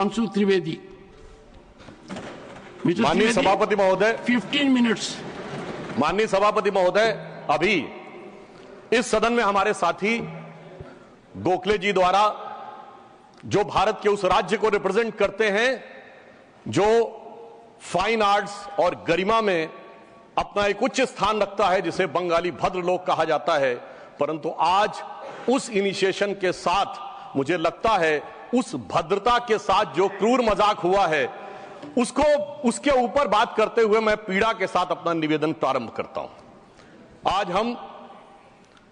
अंशु त्रिवेदी। माननीय सभापति महोदय, 15 मिनट्स। माननीय सभापति महोदय, अभी इस सदन में हमारे साथी गोखले जी द्वारा जो भारत के उस राज्य को रिप्रेजेंट करते हैं जो फाइन आर्ट्स और गरिमा में अपना एक उच्च स्थान रखता है, जिसे बंगाली भद्र लोक कहा जाता है, परंतु आज उस इनिशिएशन के साथ मुझे लगता है उस भद्रता के साथ जो क्रूर मजाक हुआ है उसके ऊपर बात करते हुए मैं पीड़ा के साथ अपना निवेदन प्रारंभ करता हूं। आज हम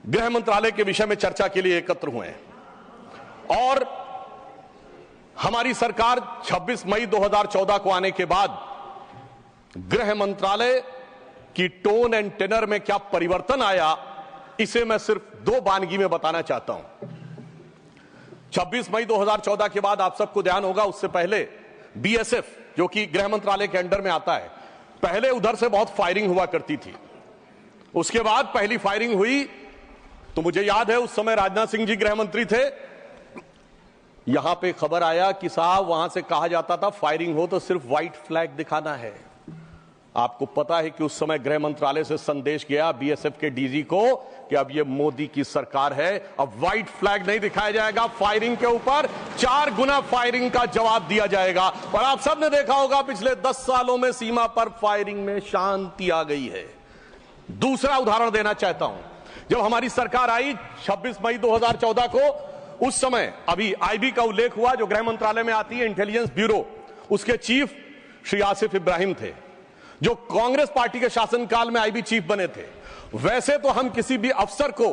गृह मंत्रालय के विषय में चर्चा के लिए एकत्र हुए हैं और हमारी सरकार 26 मई 2014 को आने के बाद गृह मंत्रालय की टोन एंड टेनर में क्या परिवर्तन आया, इसे मैं सिर्फ दो वानगी में बताना चाहता हूं। 26 मई 2014 के बाद आप सबको ध्यान होगा, उससे पहले बीएसएफ जो कि गृह मंत्रालय के अंडर में आता है, पहले उधर से बहुत फायरिंग हुआ करती थी। उसके बाद पहली फायरिंग हुई तो मुझे याद है उस समय राजनाथ सिंह जी गृह मंत्री थे। यहां पे खबर आया कि साहब वहां से कहा जाता था फायरिंग हो तो सिर्फ व्हाइट फ्लैग दिखाना है। आपको पता है कि उस समय गृह मंत्रालय से संदेश गया बीएसएफ के डीजी को कि अब ये मोदी की सरकार है, अब व्हाइट फ्लैग नहीं दिखाया जाएगा, फायरिंग के ऊपर 4 गुना फायरिंग का जवाब दिया जाएगा। और आप सबने देखा होगा पिछले 10 सालों में सीमा पर फायरिंग में शांति आ गई है। दूसरा उदाहरण देना चाहता हूं, जब हमारी सरकार आई 26 मई 2014 को, उस समय अभी आईबी का उल्लेख हुआ जो गृह मंत्रालय में आती है, इंटेलिजेंस ब्यूरो, उसके चीफ श्री आसिफ इब्राहिम थे जो कांग्रेस पार्टी के शासनकाल में आईबी चीफ बने थे। वैसे तो हम किसी भी अफसर को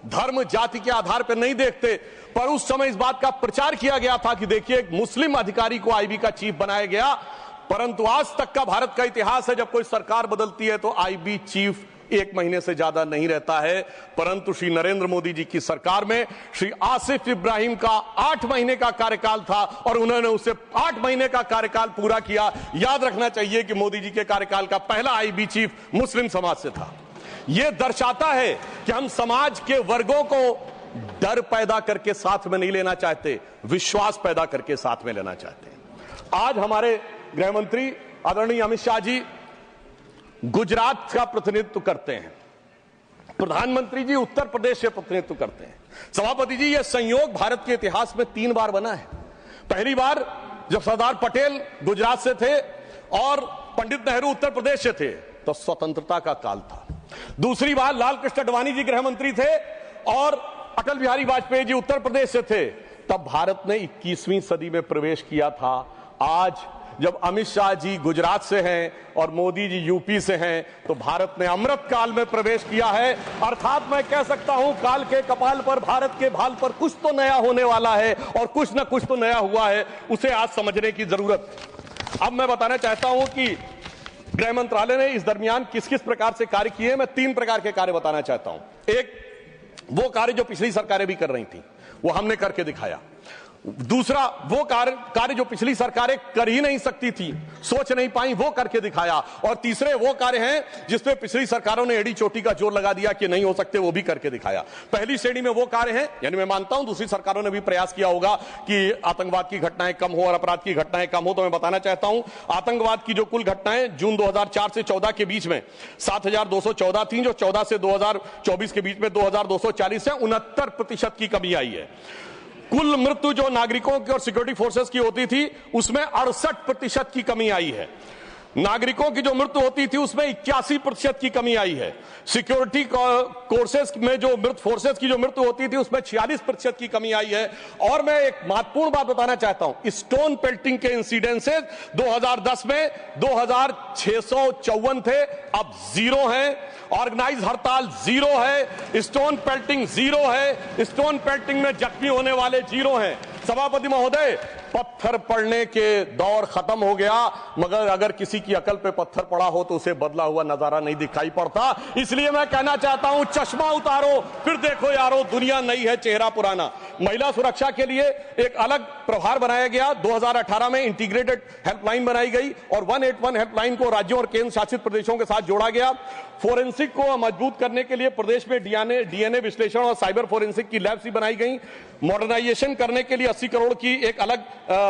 धर्म जाति के आधार पर नहीं देखते, पर उस समय इस बात का प्रचार किया गया था कि देखिए एक मुस्लिम अधिकारी को आईबी का चीफ बनाया गया। परंतु आज तक का भारत का इतिहास है, जब कोई सरकार बदलती है तो आईबी चीफ 1 महीने से ज्यादा नहीं रहता है। परंतु श्री नरेंद्र मोदी जी की सरकार में श्री आसिफ इब्राहिम का 8 महीने का कार्यकाल था और उन्होंने उसे 8 महीने का कार्यकाल पूरा किया। याद रखना चाहिए कि मोदी जी के कार्यकाल का पहला आईबी चीफ मुस्लिम समाज से था। यह दर्शाता है कि हम समाज के वर्गों को डर पैदा करके साथ में नहीं लेना चाहते, विश्वास पैदा करके साथ में लेना चाहते हैं। आज हमारे गृह मंत्री आदरणीय अमित शाह जी गुजरात का प्रतिनिधित्व करते हैं, प्रधानमंत्री जी उत्तर प्रदेश से प्रतिनिधित्व करते हैं। सभापति जी, यह संयोग भारत के इतिहास में 3 बार बना है। पहली बार जब सरदार पटेल गुजरात से थे और पंडित नेहरू उत्तर प्रदेश से थे तो स्वतंत्रता का काल था। दूसरी बार लाल कृष्ण आडवाणी जी गृह मंत्री थे और अटल बिहारी वाजपेयी जी उत्तर प्रदेश से थे, तब भारत ने 21वीं सदी में प्रवेश किया था। आज जब अमित शाह जी गुजरात से हैं और मोदी जी यूपी से हैं, तो भारत ने अमृत काल में प्रवेश किया है। अर्थात मैं कह सकता हूं काल के कपाल पर, भारत के भाल पर कुछ तो नया होने वाला है और कुछ ना कुछ तो नया हुआ है, उसे आज समझने की जरूरत। अब मैं बताना चाहता हूं कि गृह मंत्रालय ने इस दरमियान किस किस प्रकार से कार्य किए। मैं 3 प्रकार के कार्य बताना चाहता हूं। एक, वो कार्य जो पिछली सरकारें भी कर रही थी वो हमने करके दिखाया। दूसरा, वो कार्य जो पिछली सरकारें कर ही नहीं सकती थी, सोच नहीं पाई, वो करके दिखाया। और तीसरे वो कार्य हैं जिसपे पिछली सरकारों ने एड़ी चोटी का जोर लगा दिया कि नहीं हो सकते, वो भी करके दिखाया। पहली श्रेणी में वो कार्य हैं, यानी मैं मानता हूं दूसरी सरकारों ने भी प्रयास किया होगा कि आतंकवाद की घटनाएं कम हो और अपराध की घटनाएं कम हो। तो मैं बताना चाहता हूं आतंकवाद की जो कुल घटनाएं जून 2004 से 14 के बीच में 7214 थी, जो 14 से 2024 के बीच में 2240 से 69% की कमी आई है। कुल मृत्यु जो नागरिकों की और सिक्योरिटी फोर्सेस की होती थी उसमें 68% की कमी आई है। नागरिकों की जो मृत्यु होती थी उसमें 81% की कमी आई है। सिक्योरिटी कोर्सेस में जो फोर्सेस की जो मृत्यु होती थी उसमें 46% की कमी आई है। और मैं एक महत्वपूर्ण बात बताना चाहता हूं, स्टोन पेल्टिंग के इंसिडेंसेस 2010 में 2654 थे, अब 0 हैं। ऑर्गेनाइज हड़ताल 0 है, स्टोन पेल्टिंग 0 है, स्टोन पेल्टिंग में जख्मी होने वाले 0 हैं। सभापति महोदय, पत्थर पड़ने के दौर खत्म हो गया, मगर अगर किसी की अकल पे पत्थर पड़ा हो तो उसे बदला हुआ नजारा नहीं दिखाई पड़ता। इसलिए मैं कहना चाहता हूं चश्मा उतारो फिर देखो यारो, दुनिया नई है चेहरा पुराना। महिला सुरक्षा के लिए एक अलग प्रभार बनाया गया। 2018 में इंटीग्रेटेड हेल्पलाइन बनाई गई और 181 हेल्पलाइन को राज्यों और केंद्र शासित प्रदेशों के साथ जोड़ा गया। फोरेंसिक को मजबूत करने के लिए प्रदेश में डीएनए विश्लेषण और साइबर फोरेंसिक की लैब्स भी बनाई गई। मॉडर्नाइजेशन करने के लिए 80 करोड़ की एक अलग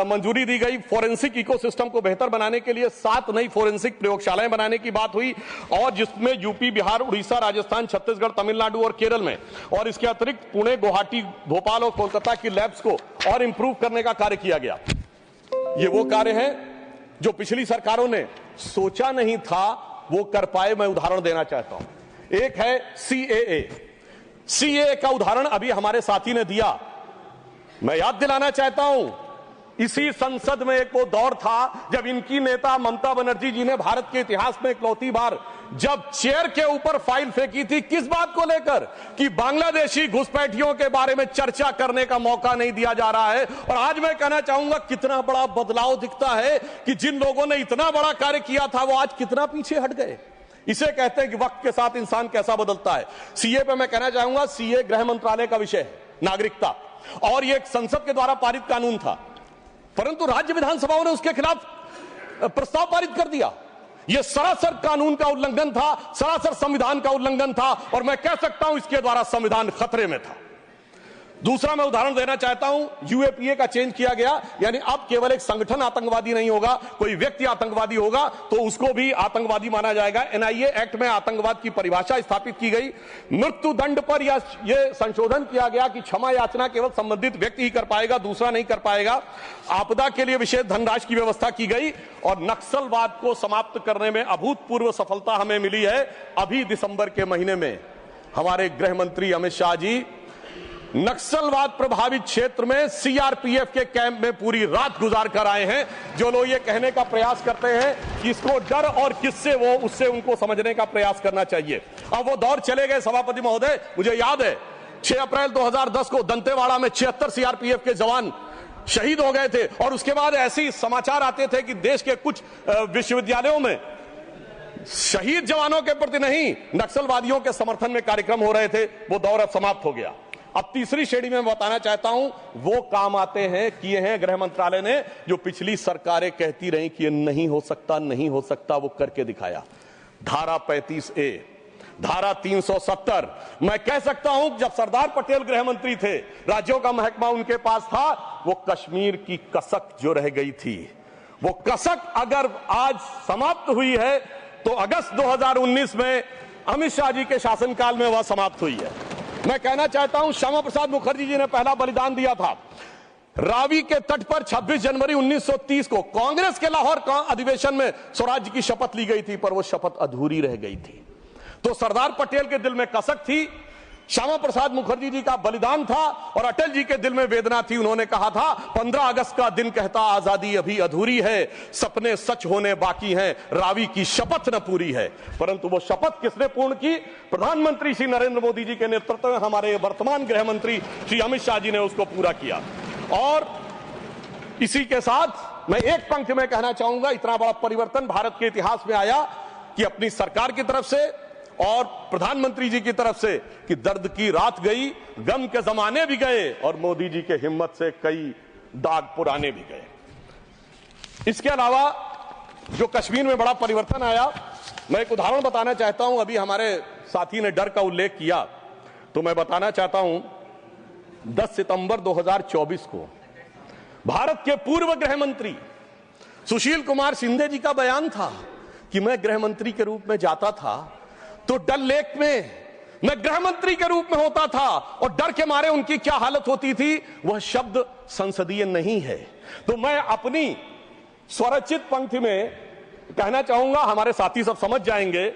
मंजूरी दी गई। फोरेंसिक इकोसिस्टम को बेहतर बनाने के लिए 7 नई फोरेंसिक प्रयोगशालाएं बनाने की बात हुई, और जिसमें यूपी, बिहार, उड़ीसा, राजस्थान, छत्तीसगढ़, तमिलनाडु और केरल में, और इसके अतिरिक्त पुणे, गुवाहाटी, भोपाल और कोलकाता की लैब्स को और इंप्रूव करने का कार्य किया गया। ये वो कार्य है जो पिछली सरकारों ने सोचा नहीं था वो कर पाए। मैं उदाहरण देना चाहता हूं। एक है सीएए का उदाहरण अभी हमारे साथी ने दिया। मैं याद दिलाना चाहता हूं, इसी संसद में एक वो दौर था जब इनकी नेता ममता बनर्जी जी ने भारत के इतिहास में इकलौती बार जब चेयर के ऊपर फाइल फेंकी थी, किस बात को लेकर कि बांग्लादेशी घुसपैठियों के बारे में चर्चा करने का मौका नहीं दिया जा रहा है। और आज मैं कहना चाहूंगा कितना बड़ा बदलाव दिखता है कि जिन लोगों ने इतना बड़ा कार्य किया था वो आज कितना पीछे हट गए। इसे कहते हैं कि वक्त के साथ इंसान कैसा बदलता है। सीए पे मैं कहना चाहूंगा, सीए गृह मंत्रालय का विषय है, नागरिकता, और यह एक संसद के द्वारा पारित कानून था, परंतु राज्य विधानसभाओं ने उसके खिलाफ प्रस्ताव पारित कर दिया। यह सरासर कानून का उल्लंघन था, सरासर संविधान का उल्लंघन था, और मैं कह सकता हूं इसके द्वारा संविधान खतरे में था। दूसरा मैं उदाहरण देना चाहता हूं, यूएपीए का चेंज किया गया, यानी अब केवल एक संगठन आतंकवादी नहीं होगा, कोई व्यक्ति आतंकवादी होगा तो उसको भी आतंकवादी माना जाएगा। एनआईए एक्ट में आतंकवाद की परिभाषा स्थापित की गई। मृत्यु दंड पर यह संशोधन किया गया कि क्षमा याचना केवल संबंधित व्यक्ति ही कर पाएगा, दूसरा नहीं कर पाएगा। आपदा के लिए विशेष धनराशि की व्यवस्था की गई, और नक्सलवाद को समाप्त करने में अभूतपूर्व सफलता हमें मिली है। अभी दिसंबर के महीने में हमारे गृह मंत्री अमित शाह जी नक्सलवाद प्रभावित क्षेत्र में सीआरपीएफ के कैंप में पूरी रात गुजार कर आए हैं। जो लोग ये कहने का प्रयास करते हैं कि इसको डर और किससे वो, उससे उनको समझने का प्रयास करना चाहिए। अब वो दौर चले गए सभापति महोदय। मुझे याद है 6 अप्रैल 2010 को दंतेवाड़ा में 76 सीआरपीएफ के जवान शहीद हो गए थे, और उसके बाद ऐसे समाचार आते थे कि देश के कुछ विश्वविद्यालयों में शहीद जवानों के प्रति नहीं, नक्सलवादियों के समर्थन में कार्यक्रम हो रहे थे। वो दौर अब समाप्त हो गया। अब तीसरी श्रेणी में बताना चाहता हूं, वो काम आते हैं, किए हैं गृह मंत्रालय ने, जो पिछली सरकारें कहती रही कि ये नहीं हो सकता, नहीं हो सकता, वो करके दिखाया। धारा 35A, धारा 370। मैं कह सकता हूं जब सरदार पटेल गृह मंत्री थे, राज्यों का महकमा उनके पास था, वो कश्मीर की कसक जो रह गई थी, वो कसक अगर आज समाप्त हुई है तो अगस्त 2019 में अमित शाह जी के शासनकाल में वह समाप्त हुई है। मैं कहना चाहता हूं, श्यामा प्रसाद मुखर्जी जी ने पहला बलिदान दिया था। रावी के तट पर 26 जनवरी 1930 को कांग्रेस के लाहौर अधिवेशन में स्वराज्य की शपथ ली गई थी, पर वो शपथ अधूरी रह गई थी। तो सरदार पटेल के दिल में कसक थी, श्यामा प्रसाद मुखर्जी जी का बलिदान था, और अटल जी के दिल में वेदना थी। उन्होंने कहा था 15 अगस्त का दिन कहता आजादी अभी अधूरी है, सपने सच होने बाकी हैं, रावी की शपथ न पूरी है। परंतु वो शपथ किसने पूर्ण की? प्रधानमंत्री श्री नरेंद्र मोदी जी के नेतृत्व में हमारे वर्तमान गृह मंत्री श्री अमित शाह जी ने उसको पूरा किया। और इसी के साथ मैं एक पंक्ति में कहना चाहूंगा, इतना बड़ा परिवर्तन भारत के इतिहास में आया कि अपनी सरकार की तरफ से और प्रधानमंत्री जी की तरफ से कि दर्द की रात गई, गम के जमाने भी गए, और मोदी जी के हिम्मत से कई दाग पुराने भी गए। इसके अलावा जो कश्मीर में बड़ा परिवर्तन आया, मैं एक उदाहरण बताना चाहता हूं। अभी हमारे साथी ने डर का उल्लेख किया, तो मैं बताना चाहता हूं 10 सितंबर 2024 को भारत के पूर्व गृह मंत्री सुशील कुमार शिंदे जी का बयान था कि मैं गृह मंत्री के रूप में जाता था तो डल लेक में मैं गृह मंत्री के रूप में होता था, और डर के मारे उनकी क्या हालत होती थी, वह शब्द संसदीय नहीं है। तो मैं अपनी स्वरचित पंक्ति में कहना चाहूंगा, हमारे साथी सब समझ जाएंगे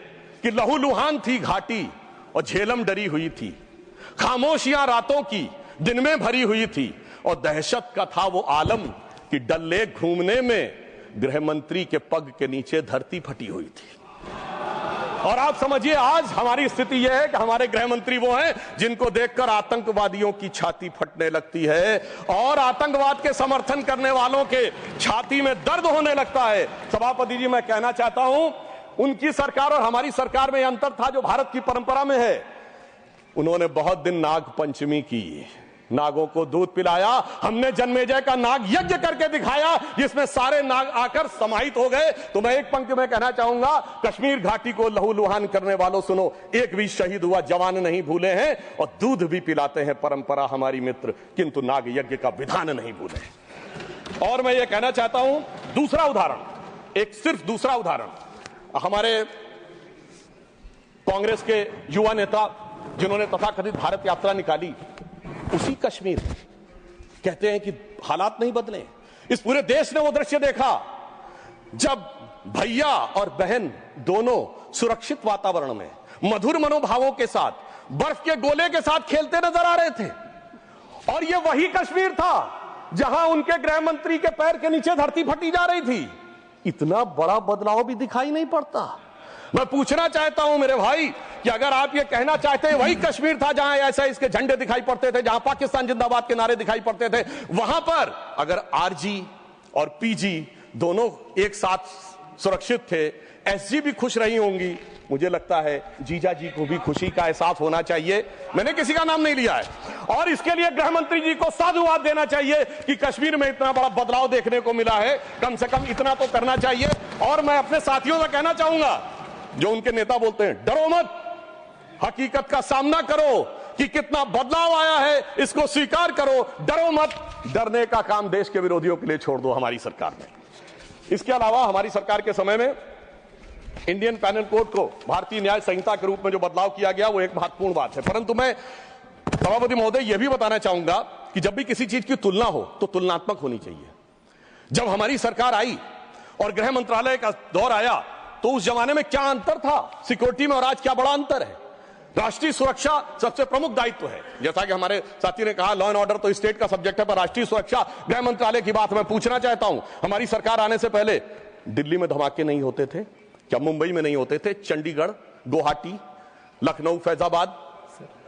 कि लहूलुहान थी घाटी और झेलम डरी हुई थी, खामोशियां रातों की दिन में भरी हुई थी, और दहशत का था वो आलम कि डल लेक घूमने में गृह मंत्री के पग के नीचे धरती फटी हुई थी। और आप समझिए आज हमारी स्थिति यह है कि हमारे गृह मंत्री वो हैं जिनको देखकर आतंकवादियों की छाती फटने लगती है, और आतंकवाद के समर्थन करने वालों के छाती में दर्द होने लगता है। सभापति जी, मैं कहना चाहता हूं, उनकी सरकार और हमारी सरकार में यह अंतर था जो भारत की परंपरा में है। उन्होंने बहुत दिन नाग पंचमी की, नागों को दूध पिलाया, हमने जन्मेजय का नाग यज्ञ करके दिखाया जिसमें सारे नाग आकर समाहित हो गए। तो मैं एक पंक्ति में कहना चाहूंगा, कश्मीर घाटी को लहूलुहान करने वालों सुनो, एक भी शहीद हुआ जवान नहीं भूले हैं, और दूध भी पिलाते हैं परंपरा हमारी मित्र, किंतु नाग यज्ञ का विधान नहीं भूले। और मैं ये कहना चाहता हूं, दूसरा उदाहरण, एक सिर्फ दूसरा उदाहरण, हमारे कांग्रेस के युवा नेता जिन्होंने तथाकथित भारत यात्रा निकाली, उसी कश्मीर कहते हैं कि हालात नहीं बदले। इस पूरे देश ने वो दृश्य देखा जब भैया और बहन दोनों सुरक्षित वातावरण में मधुर मनोभावों के साथ बर्फ के गोले के साथ खेलते नजर आ रहे थे। और ये वही कश्मीर था जहां उनके गृह मंत्री के पैर के नीचे धरती फटी जा रही थी। इतना बड़ा बदलाव भी दिखाई नहीं पड़ता। मैं पूछना चाहता हूं मेरे भाई कि अगर आप ये कहना चाहते हैं वही कश्मीर था जहां ऐसा इसके झंडे दिखाई पड़ते थे, जहां पाकिस्तान जिंदाबाद के नारे दिखाई पड़ते थे, वहां पर अगर आरजी और पीजी दोनों एक साथ सुरक्षित थे, एसजी भी खुश रही होंगी, मुझे लगता है जीजा जी को भी खुशी का एहसास होना चाहिए। मैंने किसी का नाम नहीं लिया है। और इसके लिए गृह मंत्री जी को साधुवाद देना चाहिए कि कश्मीर में इतना बड़ा बदलाव देखने को मिला है, कम से कम इतना तो करना चाहिए। और मैं अपने साथियों से कहना चाहूंगा जो उनके नेता बोलते हैं डरो मत, हकीकत का सामना करो कि कितना बदलाव आया है, इसको स्वीकार करो, डरो मत। डरने का काम देश के विरोधियों के लिए छोड़ दो हमारी सरकार ने। इसके अलावा हमारी सरकार के समय में इंडियन पैनल कोड को भारतीय न्याय संहिता के रूप में जो बदलाव किया गया वो एक महत्वपूर्ण बात है। परंतु मैं सभापति महोदय यह भी बताना चाहूंगा कि जब भी किसी चीज की तुलना हो तो तुलनात्मक होनी चाहिए। जब हमारी सरकार आई और गृह मंत्रालय का दौर आया तो उस जमाने में क्या अंतर था सिक्योरिटी में और आज क्या बड़ा अंतर है। राष्ट्रीय सुरक्षा सबसे प्रमुख दायित्व है। जैसा कि हमारे साथी ने कहा, लॉ एंड ऑर्डर तो स्टेट का सब्जेक्ट है, पर राष्ट्रीय सुरक्षा गृह मंत्रालय की बात मैं पूछना चाहता हूं। हमारी सरकार आने से पहले दिल्ली में धमाके नहीं होते थे क्या? मुंबई में नहीं होते थे? चंडीगढ़, गुवाहाटी, लखनऊ, फैजाबाद,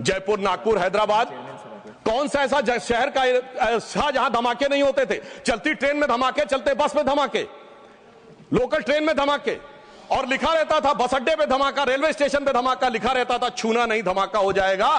जयपुर, नागपुर, हैदराबाद, कौन सा ऐसा शहर का जहां धमाके नहीं होते थे? चलती ट्रेन में धमाके, चलते बस में धमाके, लोकल ट्रेन में धमाके, और लिखा रहता था बस अड्डे पे धमाका, रेलवे स्टेशन पे धमाका, लिखा रहता था छूना नहीं धमाका हो जाएगा।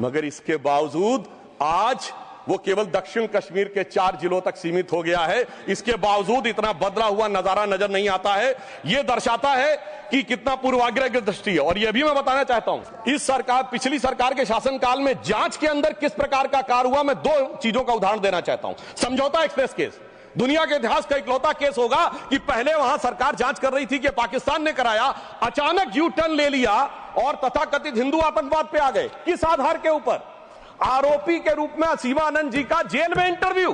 मगर इसके बावजूद आज वो केवल दक्षिण कश्मीर के 4 जिलों तक सीमित हो गया है। इसके बावजूद इतना बदला हुआ नजारा नजर नहीं आता है। यह दर्शाता है कि कितना पूर्वाग्रह की दृष्टि है। और यह भी मैं बताना चाहता हूं, इस सरकार, पिछली सरकार के शासनकाल में जांच के अंदर किस प्रकार का कार्य हुआ, मैं 2 चीजों का उदाहरण देना चाहता हूं। समझौता एक्सप्रेस केस दुनिया के इतिहास का इकलौता केस होगा कि पहले वहां सरकार जांच कर रही थी कि पाकिस्तान ने कराया, अचानक यू टर्न ले लिया और तथाकथित हिंदू आतंकवाद पे आ गए। किस आधार के ऊपर? आरोपी के रूप में असीमा आनंद जी का जेल में इंटरव्यू।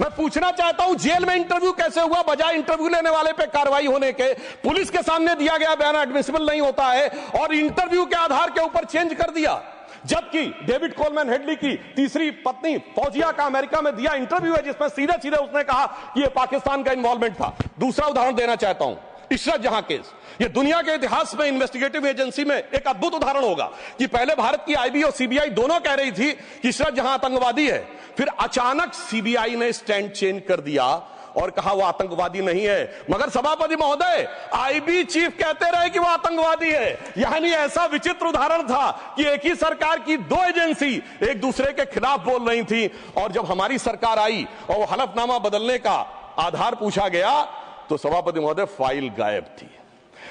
मैं पूछना चाहता हूं जेल में इंटरव्यू कैसे हुआ? बजाय इंटरव्यू लेने वाले पे कार्रवाई होने के पुलिस के सामने दिया गया बयान एडमिसिबल नहीं होता है और इंटरव्यू के आधार के ऊपर चेंज कर दिया। जबकि डेविड कोलमैन हेडली की तीसरी पत्नी फौजिया का अमेरिका में दिया इंटरव्यू है जिसमें सीधे सीधे उसने कहा कि यह पाकिस्तान का इन्वॉल्वमेंट था। दूसरा उदाहरण देना चाहता हूं, इशरत जहां केस। यह दुनिया के इतिहास में इन्वेस्टिगेटिव एजेंसी में एक अद्भुत उदाहरण होगा कि पहले भारत की आईबी और सीबीआई दोनों कह रही थी कि इशरत जहां आतंकवादी है, फिर अचानक सीबीआई ने स्टैंड चेंज कर दिया और कहा वो आतंकवादी नहीं है। मगर सभापति महोदय, आईबी चीफ कहते रहे कि वो आतंकवादी है। यानी ऐसा विचित्र उदाहरण था कि एक ही सरकार की 2 एजेंसी एक दूसरे के खिलाफ बोल रही थी। और जब हमारी सरकार आई और वो हलफनामा बदलने का आधार पूछा गया तो सभापति महोदय फाइल गायब थी।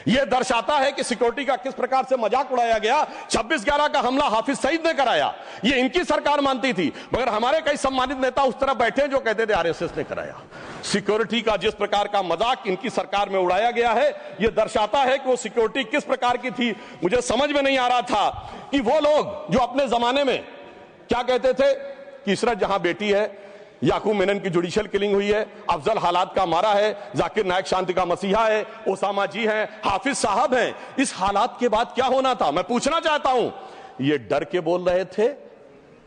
यह दर्शाता है कि सिक्योरिटी का किस प्रकार से मजाक उड़ाया गया। 26/11 का हमला हाफिज सईद ने कराया, यह इनकी सरकार मानती थी, मगर हमारे कई सम्मानित नेता उस तरफ बैठे हैं जो कहते थे आरएसएस ने कराया। सिक्योरिटी का जिस प्रकार का मजाक इनकी सरकार में उड़ाया गया है, यह दर्शाता है कि वो सिक्योरिटी किस प्रकार की थी। मुझे समझ में नहीं आ रहा था कि वो लोग जो अपने जमाने में क्या कहते थे कि इशरत जहां बेटी है, याकूब मेनन की जुडिशियल किलिंग हुई है, अफजल हालात का मारा है, जाकिर नायक शांति का मसीहा है, ओसामा जी हैं, हाफिज साहब हैं। इस हालात के बाद क्या होना था? मैं पूछना चाहता हूं, ये डर के बोल रहे थे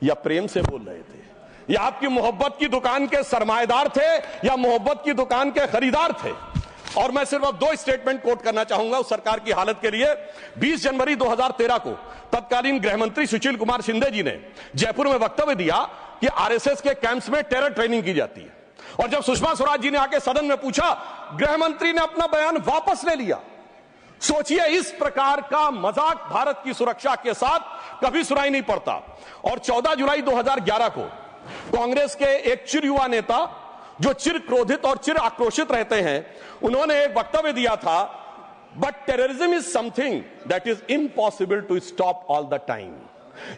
या प्रेम से बोल रहे थे? या आपकी मोहब्बत की दुकान के सरमाएदार थे या मोहब्बत की दुकान के खरीदार थे? और मैं सिर्फ अब 2 स्टेटमेंट कोट करना चाहूंगा उस सरकार की हालत के लिए। 20 जनवरी 2013 को तत्कालीन गृह मंत्री सुशील कुमार शिंदे जी ने जयपुर में वक्तव्य दिया कि आरएसएस के कैंप्स में टेरर ट्रेनिंग की जाती है। और जब सुषमा स्वराज जी ने आके सदन में पूछा, गृह मंत्री ने अपना बयान वापस ले लिया। सोचिए, इस प्रकार का मजाक भारत की सुरक्षा के साथ कभी सुनाई नहीं पड़ता। और 14 जुलाई 2011 को कांग्रेस के एक चिर युवा नेता, जो चिर क्रोधित और चिर आक्रोशित रहते हैं, उन्होंने एक वक्तव्य दिया था, but terrorism is something that is impossible to stop all the time.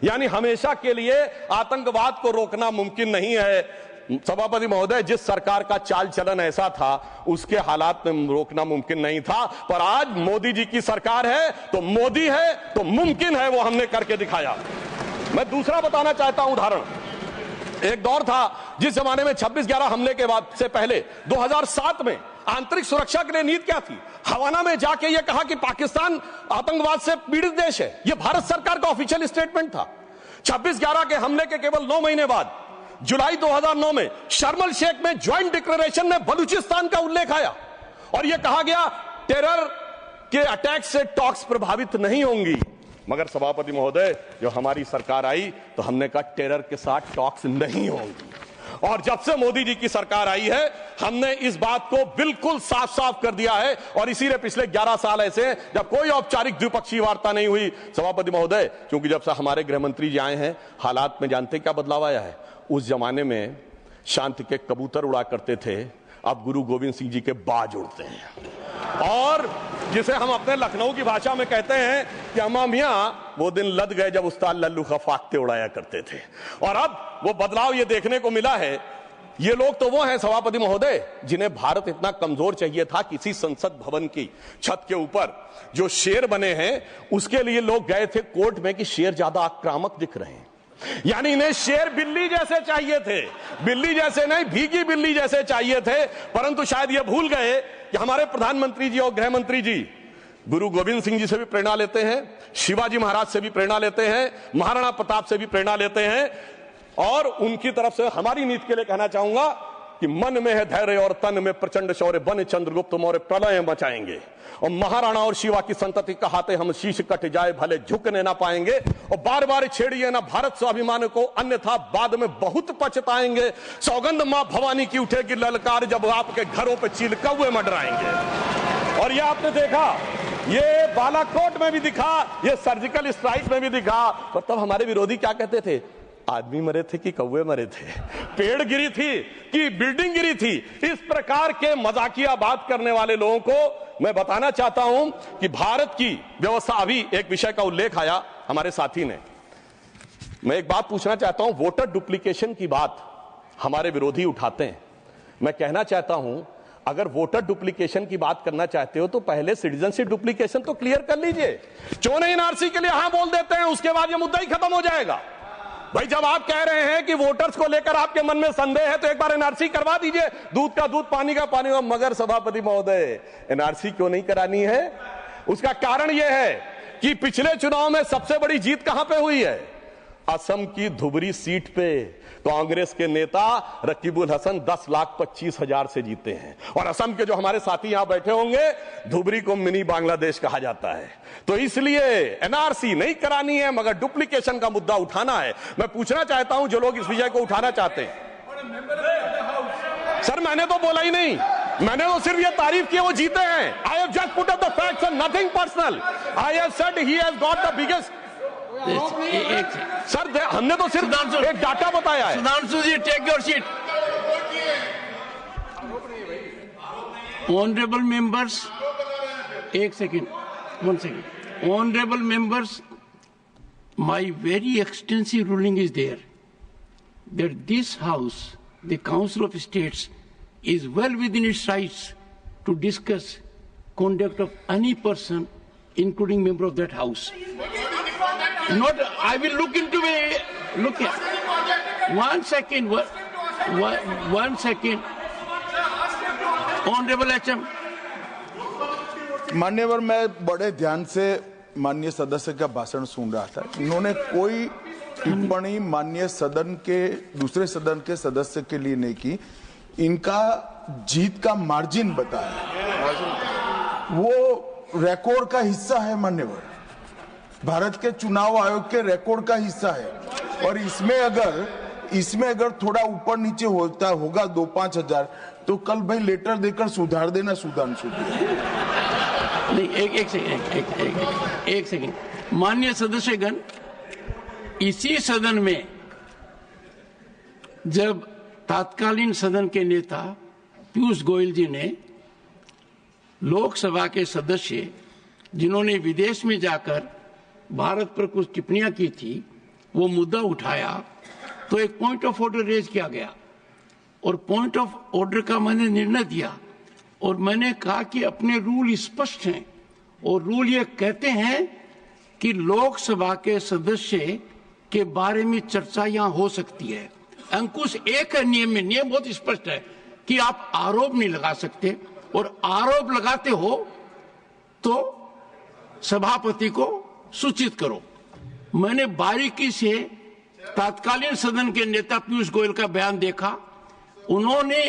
यानी हमेशा के लिए आतंकवाद को रोकना मुमकिन नहीं है। सभापति महोदय, जिस सरकार का चाल चलन ऐसा था, उसके हालात में रोकना मुमकिन नहीं था, पर आज मोदी जी की सरकार है तो मोदी है तो मुमकिन है, वो हमने करके दिखाया। मैं दूसरा बताना चाहता हूं उदाहरण। एक दौर था जिस जमाने में 26/11 हमले के बाद से पहले 2007 में आंतरिक सुरक्षा के लिए नीति क्या थी? हवाना में जाके यह कहा कि पाकिस्तान आतंकवाद से पीड़ित देश है। यह भारत सरकार का ऑफिशियल स्टेटमेंट था। 26/11 के हमले के केवल 9 महीने बाद जुलाई 2009 में शर्म एल शेख में ज्वाइंट डिक्लेरेशन में बलूचिस्तान का उल्लेख आया और यह कहा गया टेरर के अटैक से टॉक्स प्रभावित नहीं होंगी। मगर सभापति महोदय, जो हमारी सरकार आई तो हमने कहा टेरर के साथ टॉक्स नहीं होंगी। और जब से मोदी जी की सरकार आई है, हमने इस बात को बिल्कुल साफ साफ कर दिया है। और इसीलिए पिछले 11 साल ऐसे जब कोई औपचारिक द्विपक्षीय वार्ता नहीं हुई सभापति महोदय, क्योंकि जब से हमारे गृह मंत्री जी आए हैं, हालात में जानते क्या बदलाव आया है? उस जमाने में शांति के कबूतर उड़ा करते थे, अब गुरु गोविंद सिंह जी के बाज उड़ते हैं। और जिसे हम अपने लखनऊ की भाषा में कहते हैं कि अम्मा मियां वो दिन लद गए जब उस्ताद लल्लू खा फाख्ते उड़ाया करते थे। और अब वो बदलाव ये देखने को मिला है। ये लोग तो वो हैं सभापति महोदय, जिन्हें भारत इतना कमजोर चाहिए था, किसी संसद भवन की छत के ऊपर जो शेर बने हैं उसके लिए लोग गए थे कोर्ट में कि शेर ज्यादा आक्रामक दिख रहे हैं। यानी इन्हें शेर बिल्ली जैसे चाहिए थे, बिल्ली जैसे नहीं, भीगी बिल्ली जैसे चाहिए थे। परंतु शायद ये भूल गए कि हमारे प्रधानमंत्री जी और गृह मंत्री जी गुरु गोविंद सिंह जी से भी प्रेरणा लेते हैं, शिवाजी महाराज से भी प्रेरणा लेते हैं, महाराणा प्रताप से भी प्रेरणा लेते हैं। और उनकी तरफ से हमारी नीति के लिए कहना चाहूंगा कि मन में है धैर्य और तन में प्रचंड शौर्य, बन चंद्रगुप्त मौर्य प्रलय मचाएंगे। और महाराणा और शिवा की संतति कहाते हम शीश कट जाए भले झुकने ना पाएंगे। और बार बार छेड़िए ना भारत स्वाभिमान को, अन्यथा बाद में बहुत पछताएंगे। सौगंध मां भवानी की उठेगी ललकार, जब आपके घरों पे चील कौवे मंडराएंगे। और ये आपने देखा, ये बालाकोट में भी दिखा, ये सर्जिकल स्ट्राइक में भी दिखा। और तब हमारे विरोधी क्या कहते थे? आदमी मरे थे कि कौवे मरे थे, पेड़ गिरी थी कि बिल्डिंग गिरी थी। इस प्रकार के मजाकिया बात करने वाले लोगों को मैं बताना चाहता हूं कि भारत की व्यवस्था, अभी एक विषय का उल्लेख आया हमारे साथी ने, मैं एक बात पूछना चाहता हूं। वोटर डुप्लीकेशन की बात हमारे विरोधी उठाते हैं। मैं कहना चाहता हूं, अगर वोटर डुप्लीकेशन की बात करना चाहते हो तो पहले सिटीजनशिप डुप्लीकेशन तो क्लियर कर लीजिए। क्यों नहीं एनआरसी के लिए हां बोल देते हैं, उसके बाद यह मुद्दा ही खत्म हो जाएगा। भाई, जब आप कह रहे हैं कि वोटर्स को लेकर आपके मन में संदेह है तो एक बार एनआरसी करवा दीजिए, दूध का दूध पानी का पानी। मगर सभापति महोदय, एनआरसी क्यों नहीं करानी है? उसका कारण यह है कि पिछले चुनाव में सबसे बड़ी जीत कहां पे हुई है? असम की धुबरी सीट पे कांग्रेस के नेता रकीबुल हसन 10,25,000 से जीते हैं। और असम के जो हमारे साथी यहां बैठे होंगे, धुबरी को मिनी बांग्लादेश कहा जाता है। तो इसलिए एनआरसी नहीं करानी है, मगर डुप्लीकेशन का मुद्दा उठाना है। मैं पूछना चाहता हूं जो लोग इस विषय को उठाना चाहते हैं। सर, मैंने तो बोला ही नहीं, मैंने तो सिर्फ ये तारीफ की वो जीते हैं। I have just put up the facts and nothing personal. I have said he has got the biggest. Sir, हमने तो सिर्फ एक डाटा बताया है। Sudhanshu ji, take your seat. Honourable members, एक second, 1 second. Honorable members, my very extensive ruling is there that this House, the Council of States, is well within its rights to discuss conduct of any person, including member of that House. Not, I will look into it. Look here. 1 second. 1 second. Honorable HM. मान्यवर, मैं बड़े ध्यान से माननीय सदस्य का भाषण सुन रहा था। इन्होंने कोई टिप्पणी माननीय सदन के दूसरे सदन के सदस्य के लिए नहीं की। इनका जीत का मार्जिन बताया, वो रिकॉर्ड का हिस्सा है मान्यवर, भारत के चुनाव आयोग के रिकॉर्ड का हिस्सा है। और इसमें अगर थोड़ा ऊपर नीचे होता होगा 2-5 हजार, तो कल भाई लेटर देकर सुधार देना सुधांशु। नहीं, एक सेकंड। माननीय सदस्यगण, इसी सदन में जब तत्कालीन सदन के नेता पीयूष गोयल जी ने लोकसभा के सदस्य जिन्होंने विदेश में जाकर भारत पर कुछ टिप्पणियां की थी वो मुद्दा उठाया तो एक पॉइंट ऑफ ऑर्डर रेज किया गया और पॉइंट ऑफ ऑर्डर का मैंने निर्णय दिया और मैंने कहा कि अपने रूल स्पष्ट हैं और रूल ये कहते हैं कि लोकसभा के सदस्य के बारे में चर्चा यहां हो सकती है। अंकुश एक है नियम में, नियम बहुत स्पष्ट है कि आप आरोप नहीं लगा सकते और आरोप लगाते हो तो सभापति को सूचित करो। मैंने बारीकी से तत्कालीन सदन के नेता पीयूष गोयल का बयान देखा। उन्होंने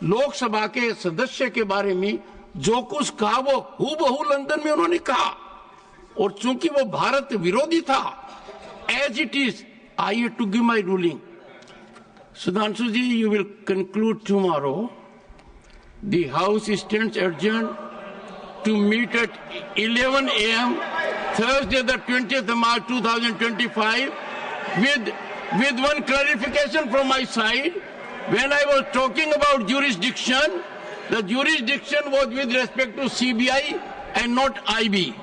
लोकसभा के सदस्य के बारे में जो कुछ कहा वो हूबहू लंदन में उन्होंने कहा और चूंकि वो भारत विरोधी था, as it is I have to give my ruling. Sudhanshu ji, you will conclude tomorrow. The House stands adjourned to meet at 11 a.m. Thursday, the 20th of March 2025, with one clarification from my side. When I was talking about jurisdiction, the jurisdiction was with respect to CBI and not IB.